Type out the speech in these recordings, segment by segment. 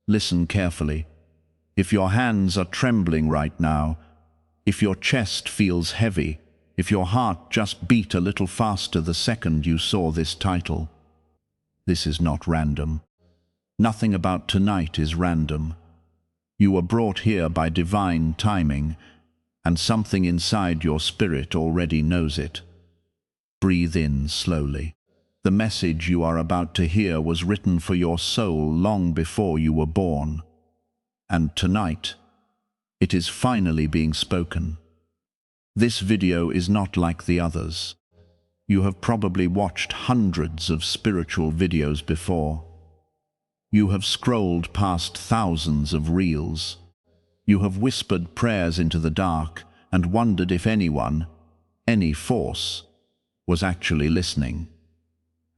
Listen carefully. If your hands are trembling right now, if your chest feels heavy, if your heart just beat a little faster the second you saw this title, this is not random. Nothing about tonight is random. You were brought here by divine timing, and something inside your spirit already knows it. Breathe in slowly. The message you are about to hear was written for your soul long before you were born. And tonight, it is finally being spoken. This video is not like the others. You have probably watched hundreds of spiritual videos before. You have scrolled past thousands of reels. You have whispered prayers into the dark and wondered if anyone, any force, was actually listening.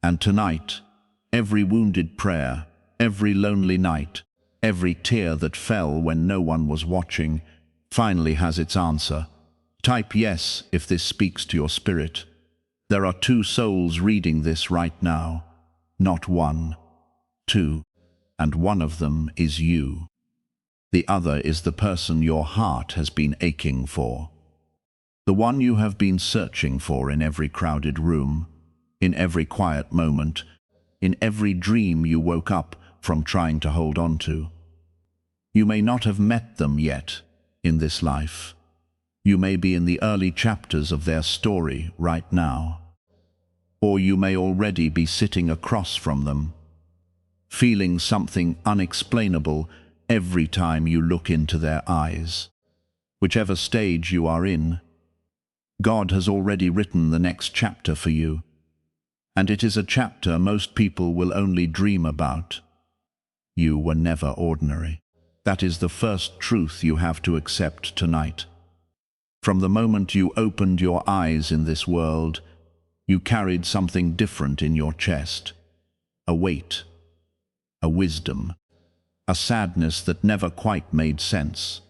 And tonight, every wounded prayer, every lonely night, every tear that fell when no one was watching, finally has its answer. Type yes if this speaks to your spirit. There are two souls reading this right now. Not one, two, and one of them is you. The other is the person your heart has been aching for. The one you have been searching for in every crowded room, in every quiet moment, in every dream you woke up from trying to hold on to. You may not have met them yet in this life. You may be in the early chapters of their story right now. Or you may already be sitting across from them, feeling something unexplainable every time you look into their eyes. Whichever stage you are in, God has already written the next chapter for you. And it is a chapter most people will only dream about. You were never ordinary. That is the first truth you have to accept tonight. From the moment you opened your eyes in this world, you carried something different in your chest. A weight, a wisdom, a sadness that never quite made sense,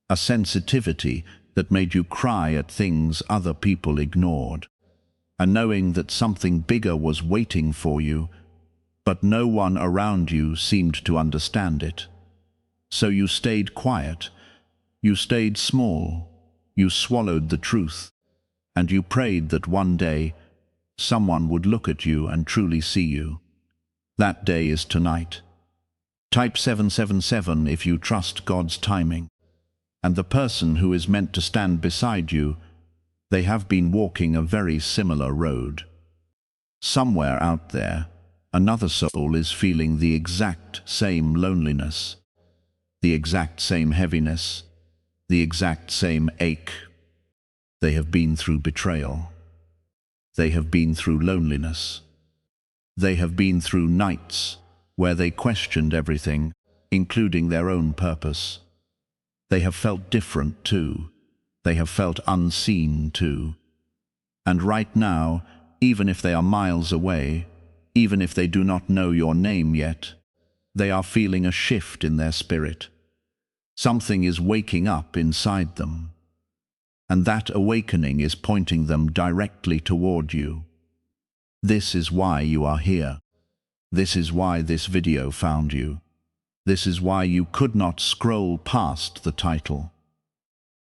a sensitivity that made you cry at things other people ignored, and knowing that something bigger was waiting for you, but no one around you seemed to understand it. So you stayed quiet, you stayed small, you swallowed the truth, and you prayed that one day someone would look at you and truly see you. That day is tonight. Type 777 if you trust God's timing. And the person who is meant to stand beside you, they have been walking a very similar road. Somewhere out there, another soul is feeling the exact same loneliness, the exact same heaviness, the exact same ache. They have been through betrayal. They have been through loneliness. They have been through nights where they questioned everything, including their own purpose. They have felt different too. They have felt unseen too. And right now, even if they are miles away, even if they do not know your name yet, they are feeling a shift in their spirit. Something is waking up inside them. And that awakening is pointing them directly toward you. This is why you are here. This is why this video found you. This is why you could not scroll past the title.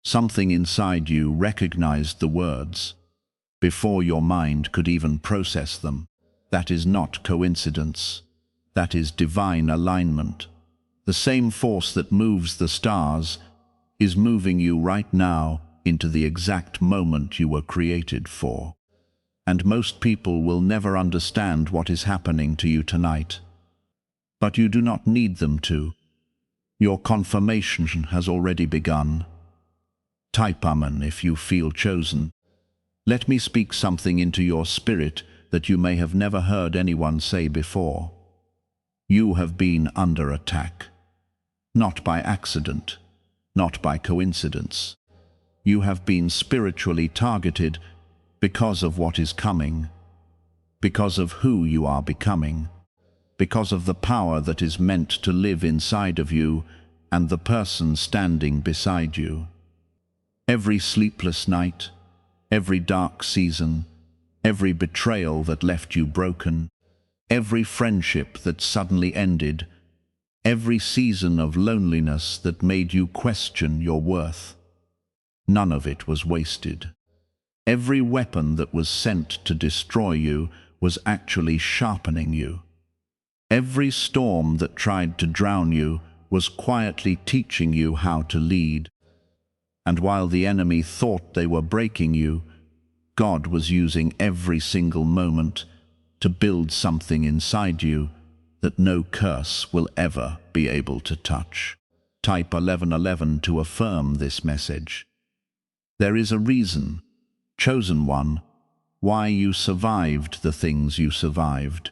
Something inside you recognized the words before your mind could even process them. That is not coincidence. That is divine alignment. The same force that moves the stars is moving you right now into the exact moment you were created for. And most people will never understand what is happening to you tonight. But you do not need them to. Your confirmation has already begun. Type Amen if you feel chosen. Let me speak something into your spirit that you may have never heard anyone say before. You have been under attack. Not by accident, not by coincidence. You have been spiritually targeted because of what is coming, because of who you are becoming, because of the power that is meant to live inside of you and the person standing beside you. Every sleepless night, every dark season, every betrayal that left you broken, every friendship that suddenly ended, every season of loneliness that made you question your worth. None of it was wasted. Every weapon that was sent to destroy you was actually sharpening you. Every storm that tried to drown you was quietly teaching you how to lead. And while the enemy thought they were breaking you, God was using every single moment to build something inside you that no curse will ever be able to touch. Type 1111 to affirm this message. There is a reason, chosen one, why you survived the things you survived.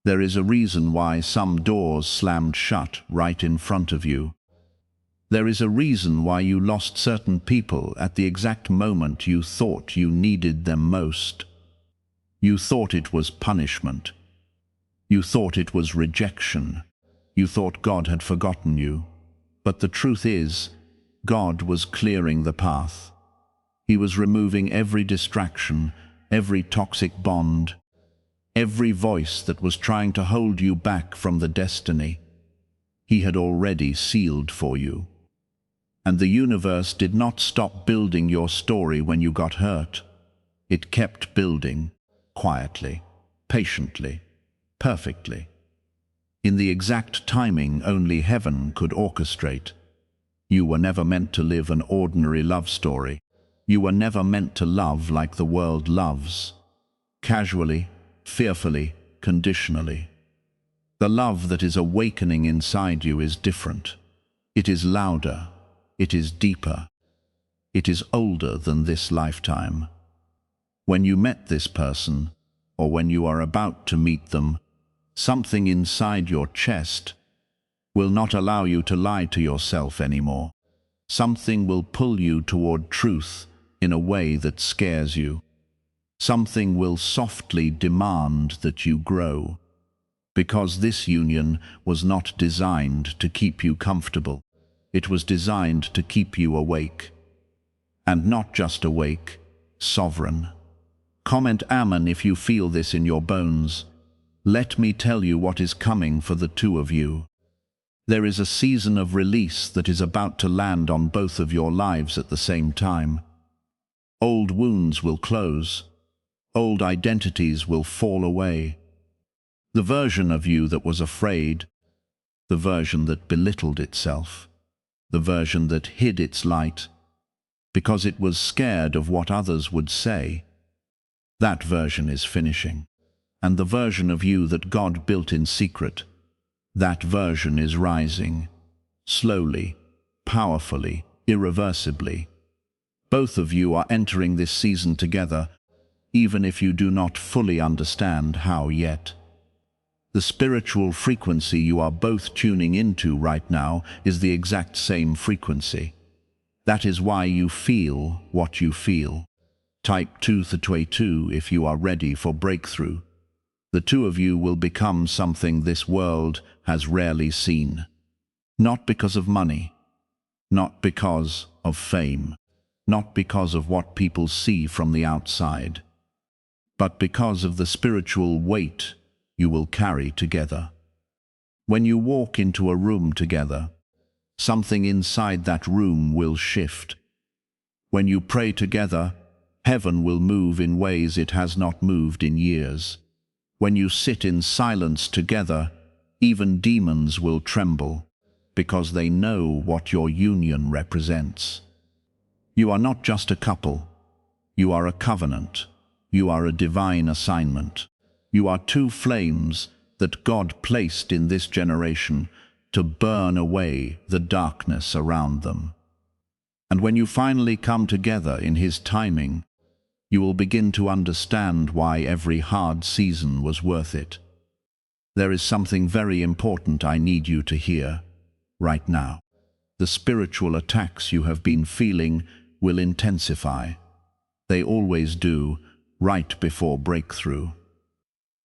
There is a reason why some doors slammed shut right in front of you. There is a reason why you lost certain people at the exact moment you thought you needed them most. You thought it was punishment. You thought it was rejection. You thought God had forgotten you. But the truth is, God was clearing the path. He was removing every distraction, every toxic bond, every voice that was trying to hold you back from the destiny He had already sealed for you. And the universe did not stop building your story when you got hurt. It kept building, quietly, patiently, perfectly, in the exact timing only heaven could orchestrate. You were never meant to live an ordinary love story. You were never meant to love like the world loves, casually, fearfully, conditionally. The love that is awakening inside you is different. It is louder. It is deeper. It is older than this lifetime. When you met this person, or when you are about to meet them, something inside your chest will not allow you to lie to yourself anymore. Something will pull you toward truth in a way that scares you. Something will softly demand that you grow, because this union was not designed to keep you comfortable. It was designed to keep you awake. And not just awake, sovereign. Comment Amen if you feel this in your bones. Let me tell you what is coming for the two of you. There is a season of release that is about to land on both of your lives at the same time. Old wounds will close. Old identities will fall away. The version of you that was afraid, the version that belittled itself, the version that hid its light because it was scared of what others would say, that version is finishing. And the version of you that God built in secret, that version is rising, slowly, powerfully, irreversibly. Both of you are entering this season together, even if you do not fully understand how yet. The spiritual frequency you are both tuning into right now is the exact same frequency. That is why you feel what you feel. Type 2 if you are ready for breakthrough. The two of you will become something this world has rarely seen. Not because of money, not because of fame, not because of what people see from the outside, but because of the spiritual weight you will carry together. When you walk into a room together, something inside that room will shift. When you pray together, heaven will move in ways it has not moved in years. When you sit in silence together, even demons will tremble, because they know what your union represents. You are not just a couple. You are a covenant. You are a divine assignment. You are two flames that God placed in this generation to burn away the darkness around them. And when you finally come together in His timing, you will begin to understand why every hard season was worth it. There is something very important I need you to hear right now. The spiritual attacks you have been feeling will intensify. They always do, right before breakthrough.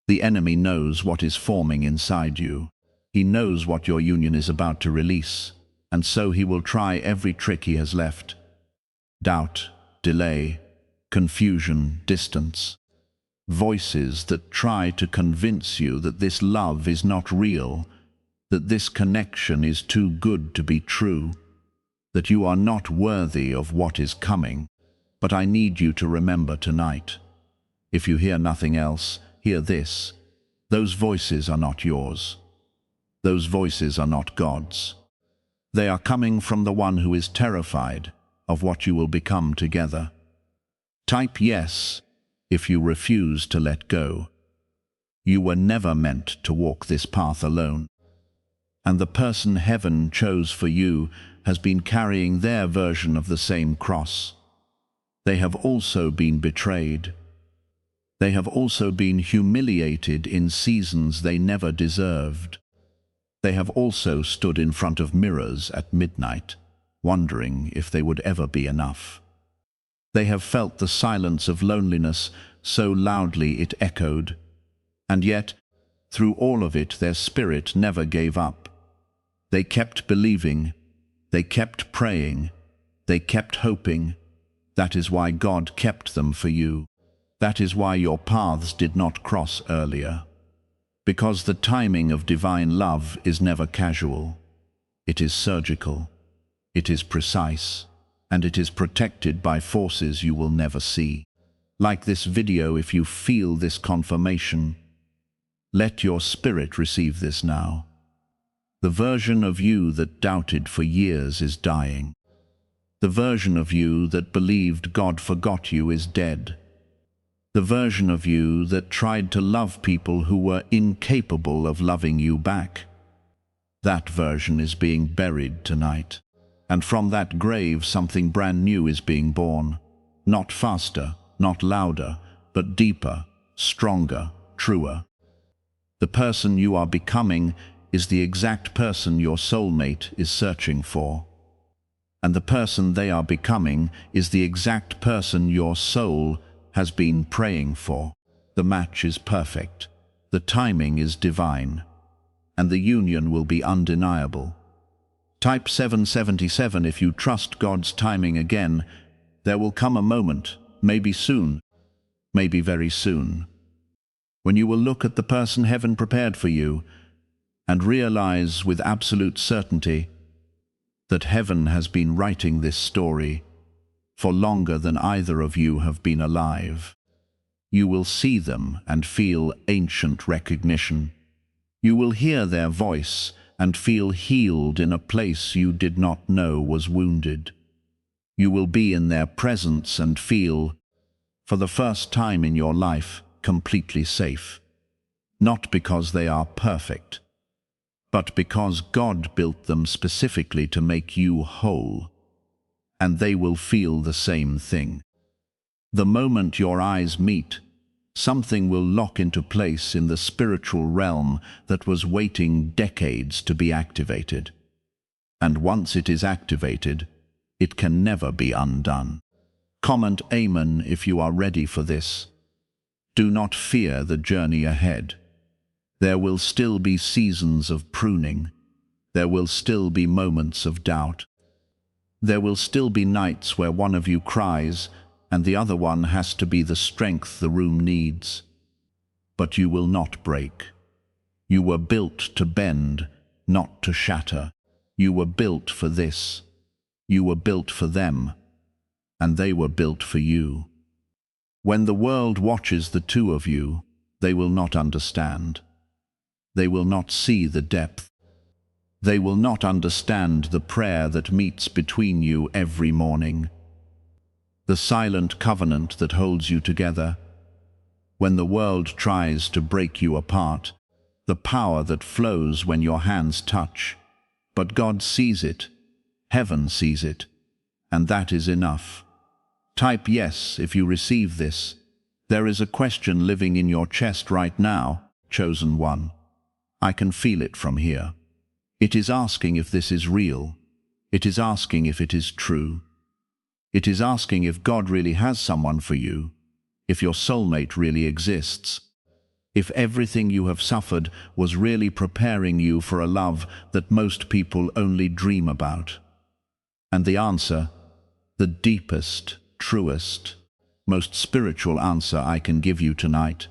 The enemy knows what is forming inside you. He knows what your union is about to release, and so he will try every trick he has left. Doubt, delay, confusion, distance. Voices that try to convince you that this love is not real, that this connection is too good to be true, that you are not worthy of what is coming. But I need you to remember tonight. If you hear nothing else, hear this. Those voices are not yours. Those voices are not God's. They are coming from the one who is terrified of what you will become together. Type yes if you refuse to let go. You were never meant to walk this path alone. And the person heaven chose for you has been carrying their version of the same cross. They have also been betrayed. They have also been humiliated in seasons they never deserved. They have also stood in front of mirrors at midnight, wondering if they would ever be enough. They have felt the silence of loneliness so loudly it echoed, and yet, through all of it, their spirit never gave up. They kept believing, they kept praying, they kept hoping. That is why God kept them for you. That is why your paths did not cross earlier. Because the timing of divine love is never casual. It is surgical, it is precise, and it is protected by forces you will never see. Like this video, if you feel this confirmation, let your spirit receive this now. The version of you that doubted for years is dying. The version of you that believed God forgot you is dead. The version of you that tried to love people who were incapable of loving you back. That version is being buried tonight. And from that grave something brand new is being born. Not faster, not louder, but deeper, stronger, truer. The person you are becoming is the exact person your soulmate is searching for. And the person they are becoming is the exact person your soul has been praying for. The match is perfect, the timing is divine, and the union will be undeniable. Type 777 if you trust God's timing again. There will come a moment, maybe soon, maybe very soon, when you will look at the person heaven prepared for you and realize with absolute certainty that heaven has been writing this story for longer than either of you have been alive. You will see them and feel ancient recognition. You will hear their voice and feel healed in a place you did not know was wounded. You will be in their presence and feel, for the first time in your life, completely safe. Not because they are perfect, but because God built them specifically to make you whole. And they will feel the same thing. The moment your eyes meet, something will lock into place in the spiritual realm that was waiting decades to be activated. And once it is activated, it can never be undone. Comment Amen if you are ready for this. Do not fear the journey ahead. There will still be seasons of pruning. There will still be moments of doubt. There will still be nights where one of you cries and the other one has to be the strength the room needs. But you will not break. You were built to bend, not to shatter. You were built for this. You were built for them, and they were built for you. When the world watches the two of you, they will not understand. They will not see the depth. They will not understand the prayer that meets between you every morning. The silent covenant that holds you together. When the world tries to break you apart, the power that flows when your hands touch. But God sees it, heaven sees it, and that is enough. Type yes if you receive this. There is a question living in your chest right now, chosen one. I can feel it from here. It is asking if this is real. It is asking if it is true. It is asking if God really has someone for you, if your soulmate really exists, if everything you have suffered was really preparing you for a love that most people only dream about. And the answer, the deepest, truest, most spiritual answer I can give you tonight,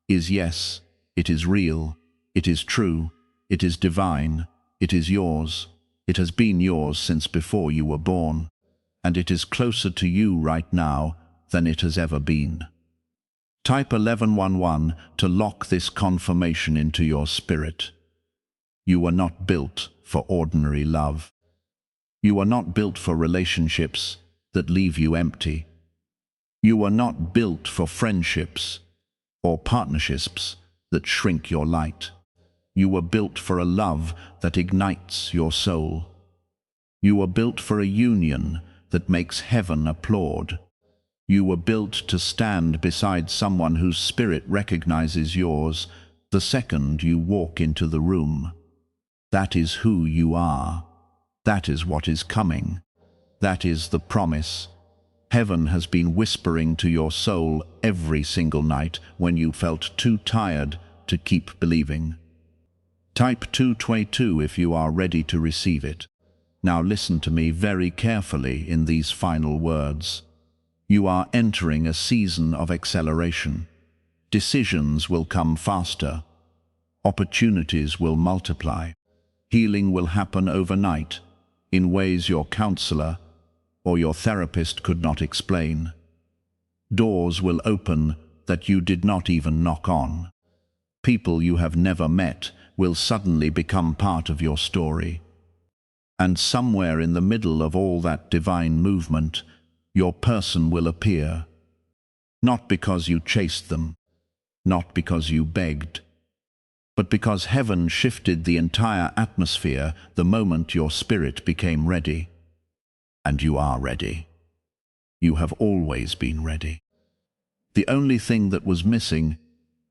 is yes, it is real, it is true, it is divine, It is yours. It has been yours since before you were born, and it is closer to you right now than it has ever been. Type 1111 to lock this confirmation into your spirit. You were not built for ordinary love. You are not built for relationships that leave you empty. You are not built for friendships or partnerships that shrink your light. You were built for a love that ignites your soul. You were built for a union that makes heaven applaud. You were built to stand beside someone whose spirit recognizes yours the second you walk into the room. That is who you are. That is what is coming. That is the promise. Heaven has been whispering to your soul every single night when you felt too tired to keep believing. Type 222 if you are ready to receive it. Now listen to me very carefully in these final words. You are entering a season of acceleration. Decisions will come faster. Opportunities will multiply. Healing will happen overnight in ways your counselor or your therapist could not explain. Doors will open that you did not even knock on. People you have never met will suddenly become part of your story. And somewhere in the middle of all that divine movement, your person will appear. Not because you chased them, not because you begged, but because heaven shifted the entire atmosphere the moment your spirit became ready. And you are ready. You have always been ready. The only thing that was missing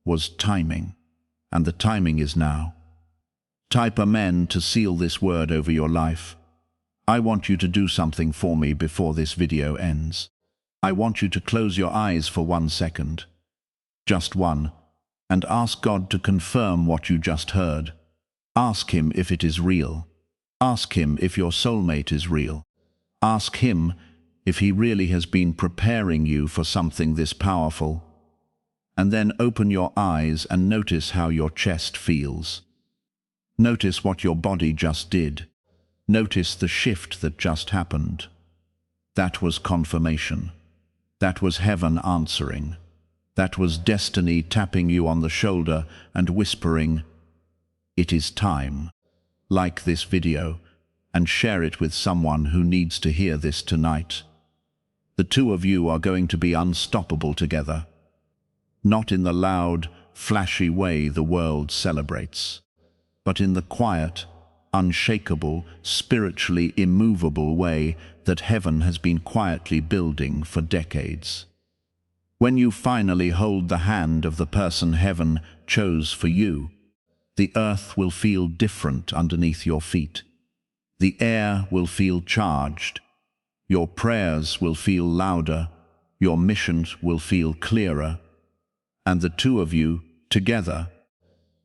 was timing, and the timing is now. Type Amen to seal this word over your life. I want you to do something for me before this video ends. I want you to close your eyes for 1 second. Just one. And ask God to confirm what you just heard. Ask Him if it is real. Ask Him if your soulmate is real. Ask Him if He really has been preparing you for something this powerful. And then open your eyes and notice how your chest feels. Notice what your body just did. Notice the shift that just happened. That was confirmation. That was heaven answering. That was destiny tapping you on the shoulder and whispering, "It is time." Like this video and share it with someone who needs to hear this tonight. The two of you are going to be unstoppable together. Not in the loud, flashy way the world celebrates, but in the quiet, unshakable, spiritually immovable way that heaven has been quietly building for decades. When you finally hold the hand of the person heaven chose for you, the earth will feel different underneath your feet. The air will feel charged. Your prayers will feel louder. Your missions will feel clearer. And the two of you, together,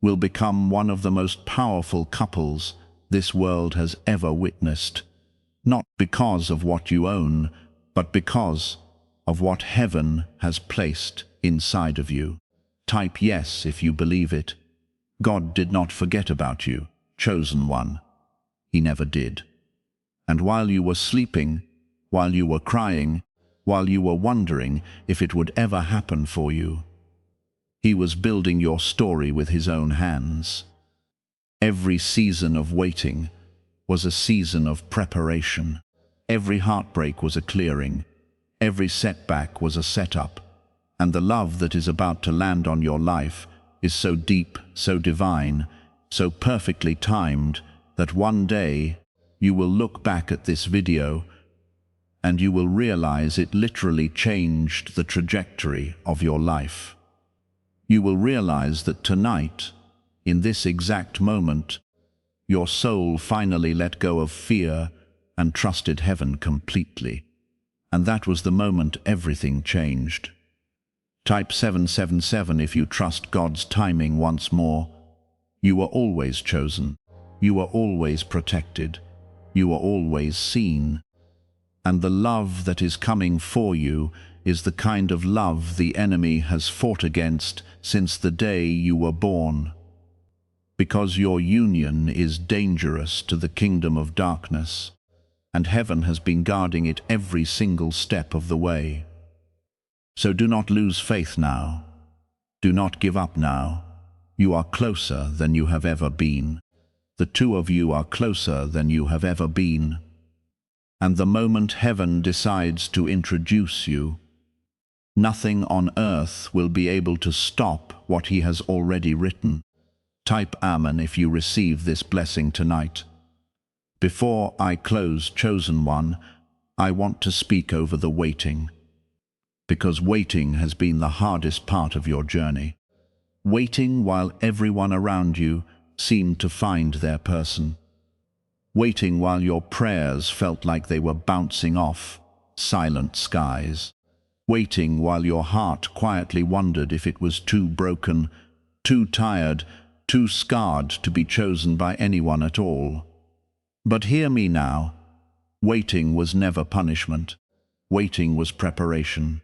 will become one of the most powerful couples this world has ever witnessed. Not because of what you own, but because of what heaven has placed inside of you. Type yes if you believe it. God did not forget about you, chosen one. He never did. And while you were sleeping, while you were crying, while you were wondering if it would ever happen for you, He was building your story with His own hands. Every season of waiting was a season of preparation. Every heartbreak was a clearing. Every setback was a setup. And the love that is about to land on your life is so deep, so divine, so perfectly timed that one day you will look back at this video and you will realize it literally changed the trajectory of your life. You will realize that tonight, in this exact moment, your soul finally let go of fear and trusted heaven completely. And that was the moment everything changed. Type 777 if you trust God's timing once more. You are always chosen. You are always protected. You are always seen. And the love that is coming for you is the kind of love the enemy has fought against since the day you were born. because your union is dangerous to the kingdom of darkness, and heaven has been guarding it every single step of the way. So do not lose faith now. Do not give up now. You are closer than you have ever been. The two of you are closer than you have ever been. And the moment heaven decides to introduce you, nothing on earth will be able to stop what he has already written. Type Amen if you receive this blessing tonight. Before I close, chosen one, I want to speak over the waiting, because waiting has been the hardest part of your journey. Waiting while everyone around you seemed to find their person. Waiting while your prayers felt like they were bouncing off silent skies. Waiting while your heart quietly wondered if it was too broken, too tired, too scarred to be chosen by anyone at all. But hear me now. Waiting was never punishment. Waiting was preparation.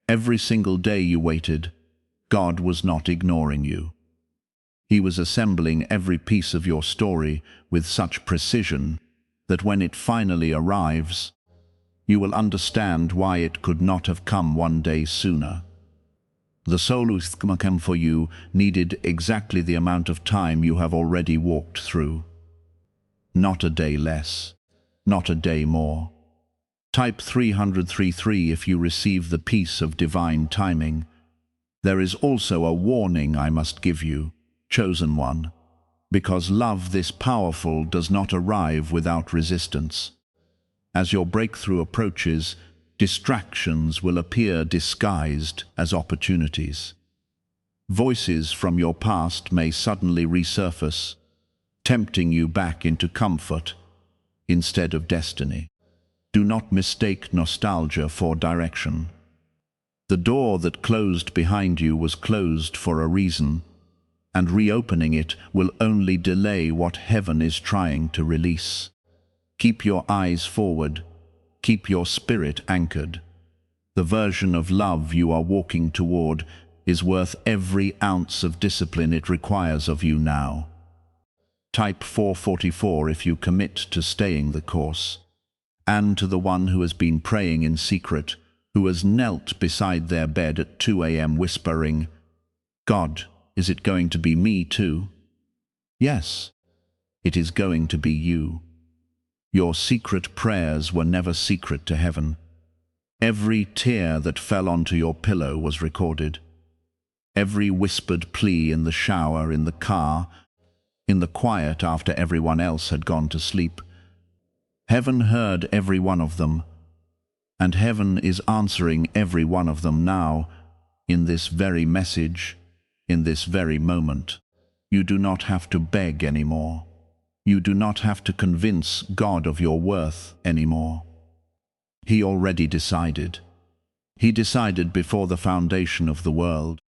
Every single day you waited, God was not ignoring you. He was assembling every piece of your story with such precision that when it finally arrives, you will understand why it could not have come one day sooner. The Soulmate for you needed exactly the amount of time you have already walked through. Not a day less, not a day more. Type 333 if you receive the peace of divine timing. There is also a warning I must give you, chosen one, because love this powerful does not arrive without resistance. As your breakthrough approaches, distractions will appear disguised as opportunities. Voices from your past may suddenly resurface, tempting you back into comfort instead of destiny. Do not mistake nostalgia for direction. The door that closed behind you was closed for a reason, and reopening it will only delay what heaven is trying to release. Keep your eyes forward. Keep your spirit anchored. The version of love you are walking toward is worth every ounce of discipline it requires of you now. Type 444 if you commit to staying the course. And to the one who has been praying in secret, who has knelt beside their bed at 2 a.m. whispering, God, is it going to be me too? Yes, it is going to be you. Your secret prayers were never secret to heaven. Every tear that fell onto your pillow was recorded. Every whispered plea in the shower, in the car, in the quiet after everyone else had gone to sleep. Heaven heard every one of them, and heaven is answering every one of them now, in this very message, in this very moment. You do not have to beg anymore. You do not have to convince God of your worth anymore. He already decided. He decided before the foundation of the world.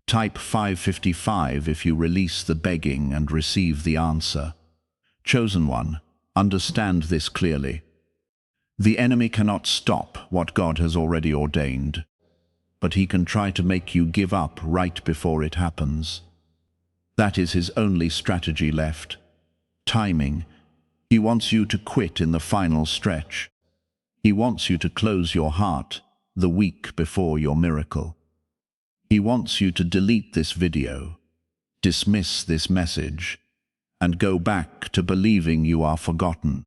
Type 555 if you release the begging and receive the answer. Chosen one, understand this clearly. The enemy cannot stop what God has already ordained, but he can try to make you give up right before it happens. That is his only strategy left. Timing. He wants you to quit in the final stretch. He wants you to close your heart the week before your miracle. He wants you to delete this video, dismiss this message, and go back to believing you are forgotten,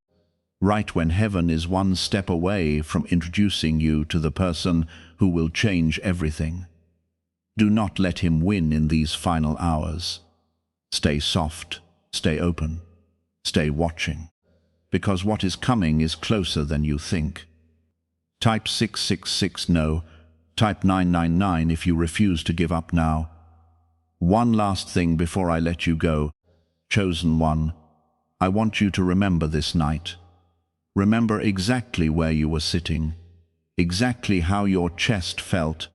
right when heaven is one step away from introducing you to the person who will change everything. Do not let him win in these final hours. Stay soft, stay open, stay watching, because what is coming is closer than you think. Type 666 no, type 999 if you refuse to give up now. One last thing before I let you go, chosen one, I want you to remember this night. Remember exactly where you were sitting, exactly how your chest felt,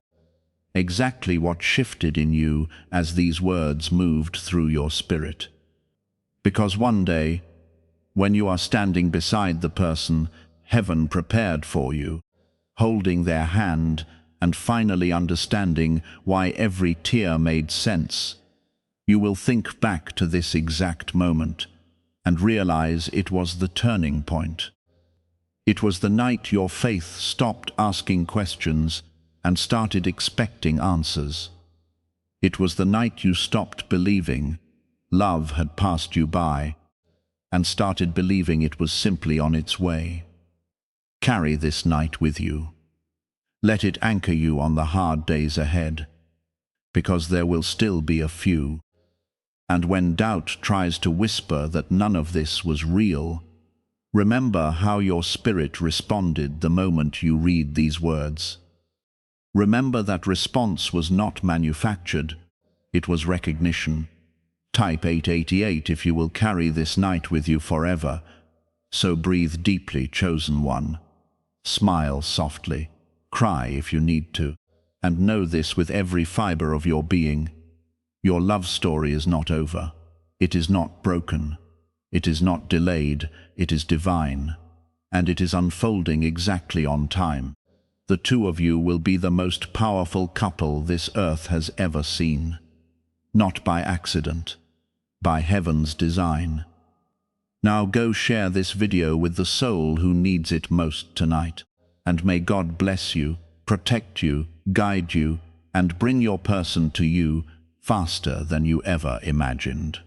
exactly what shifted in you as these words moved through your spirit. Because one day, when you are standing beside the person heaven prepared for you, holding their hand and finally understanding why every tear made sense, You will think back to this exact moment and realize it was the turning point. It was the night your faith stopped asking questions and started expecting answers. It was the night you stopped believing love had passed you by and started believing it was simply on its way. Carry this night with you. Let it anchor you on the hard days ahead, because there will still be a few. And when doubt tries to whisper that none of this was real, remember how your spirit responded the moment you read these words. Remember that response was not manufactured, it was recognition. Type 888 if you will carry this night with you forever. So breathe deeply, chosen one. Smile softly. Cry if you need to. And know this with every fiber of your being. Your love story is not over. It is not broken. It is not delayed. It is divine. And it is unfolding exactly on time. The two of you will be the most powerful couple this earth has ever seen. Not by accident. By heaven's design. Now go share this video with the soul who needs it most tonight. And may God bless you, protect you, guide you, and bring your person to you faster than you ever imagined.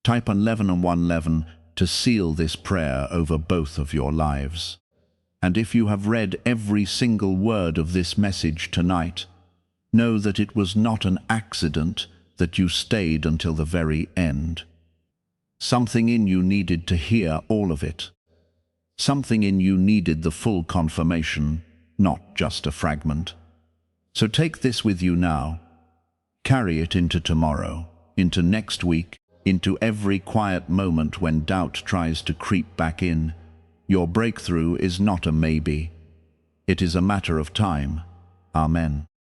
Type 11 and 111 to seal this prayer over both of your lives. And if you have read every single word of this message tonight, know that it was not an accident that you stayed until the very end. Something in you needed to hear all of it. Something in you needed the full confirmation, not just a fragment. So take this with you now. Carry it into tomorrow, into next week, into every quiet moment when doubt tries to creep back in. Your breakthrough is not a maybe. It is a matter of time. Amen.